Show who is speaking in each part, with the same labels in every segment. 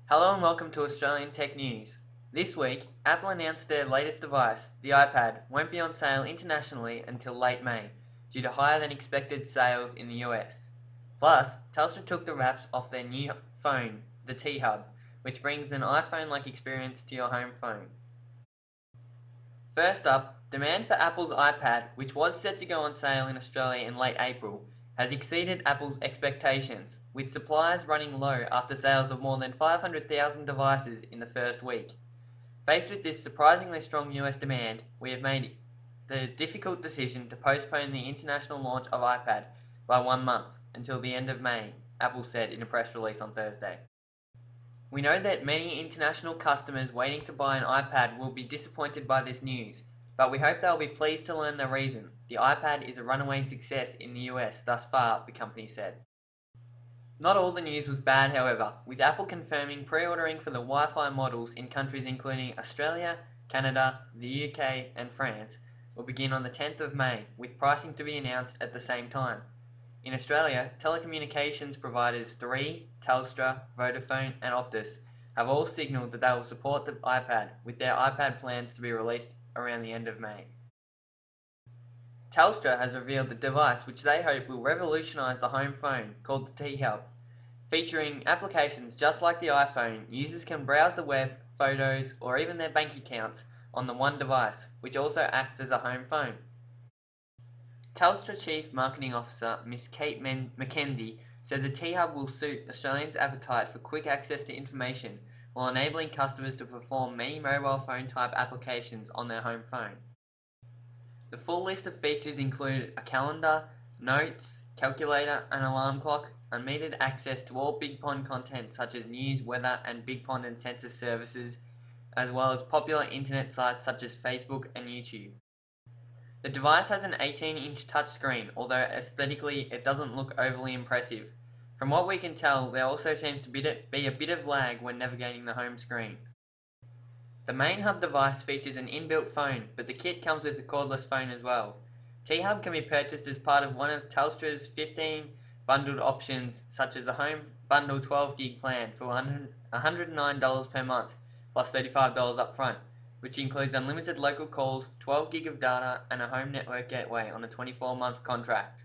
Speaker 1: Hello and welcome to Australian Tech News. This week, Apple announced their latest device, the iPad, won't be on sale internationally until late May, due to higher than expected sales in the US. Plus, Telstra took the wraps off their new phone, the T-Hub, which brings an iPhone-like experience to your home phone. First up, demand for Apple's iPad, which was set to go on sale in Australia in late April, has exceeded Apple's expectations, with suppliers running low after sales of more than 500,000 devices in the first week. Faced with this surprisingly strong US demand, we have made the difficult decision to postpone the international launch of iPad by 1 month until the end of May, Apple said in a press release on Thursday. We know that many international customers waiting to buy an iPad will be disappointed by this news, but we hope they'll be pleased to learn the reason. The iPad is a runaway success in the US thus far, the company said. Not all the news was bad, however, with Apple confirming pre-ordering for the Wi-Fi models in countries including Australia, Canada, the UK and France will begin on the 10th of May, with pricing to be announced at the same time. In Australia, telecommunications providers 3, Telstra, Vodafone and Optus have all signalled that they will support the iPad, with their iPad plans to be released around the end of May. Telstra has revealed the device which they hope will revolutionise the home phone, called the T-Hub. Featuring applications just like the iPhone, users can browse the web, photos or even their bank accounts on the one device, which also acts as a home phone. Telstra Chief Marketing Officer Miss Kate Mackenzie said the T-Hub will suit Australians' appetite for quick access to information while enabling customers to perform many mobile phone type applications on their home phone. The full list of features include a calendar, notes, calculator, an alarm clock, unmetered access to all Big Pond content such as news, weather and Big Pond and census services, as well as popular internet sites such as Facebook and YouTube. The device has an 18-inch touchscreen, although aesthetically it doesn't look overly impressive. From what we can tell, there also seems to be a bit of lag when navigating the home screen. The main hub device features an inbuilt phone, but the kit comes with a cordless phone as well. T-Hub can be purchased as part of one of Telstra's 15 bundled options, such as the Home Bundle 12 gig plan for $109 per month, plus $35 up front, which includes unlimited local calls, 12 gig of data, and a home network gateway on a 24-month contract.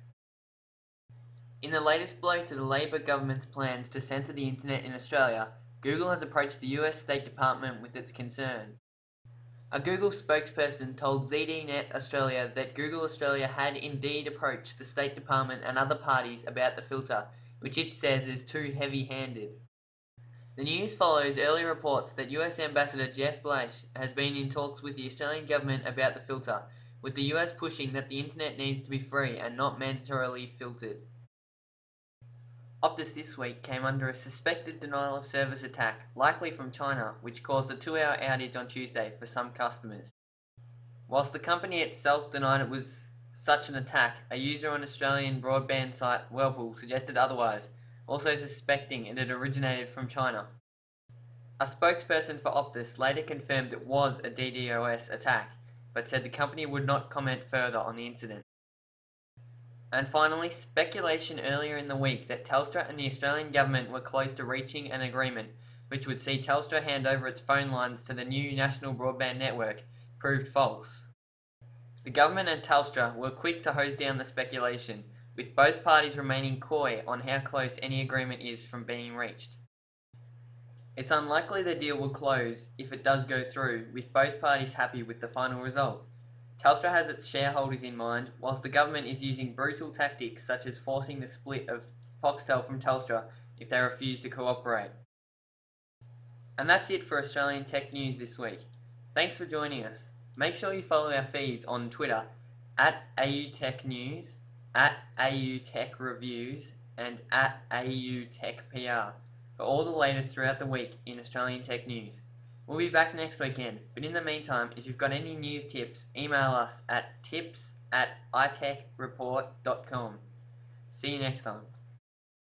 Speaker 1: In the latest blow to the Labor government's plans to censor the internet in Australia, Google has approached the US State Department with its concerns. A Google spokesperson told ZDNet Australia that Google Australia had indeed approached the State Department and other parties about the filter, which it says is too heavy-handed. The news follows early reports that US Ambassador Jeff Blash has been in talks with the Australian government about the filter, with the US pushing that the internet needs to be free and not mandatorily filtered. Optus this week came under a suspected denial of service attack, likely from China, which caused a 2-hour outage on Tuesday for some customers. Whilst the company itself denied it was such an attack, a user on Australian broadband site Whirlpool suggested otherwise, also suspecting it had originated from China. A spokesperson for Optus later confirmed it was a DDoS attack, but said the company would not comment further on the incident. And finally, speculation earlier in the week that Telstra and the Australian government were close to reaching an agreement which would see Telstra hand over its phone lines to the new national broadband network proved false. The government and Telstra were quick to hose down the speculation, with both parties remaining coy on how close any agreement is from being reached. It's unlikely the deal will close if it does go through, with both parties happy with the final result. Telstra has its shareholders in mind, whilst the government is using brutal tactics such as forcing the split of Foxtel from Telstra if they refuse to cooperate. And that's it for Australian Tech News this week. Thanks for joining us. Make sure you follow our feeds on Twitter at AUTechNews, at AUTechReviews, and at AUTechPR for all the latest throughout the week in Australian Tech News. We'll be back next weekend, but in the meantime, if you've got any news tips, email us at tips@itechreport.com. See you next time.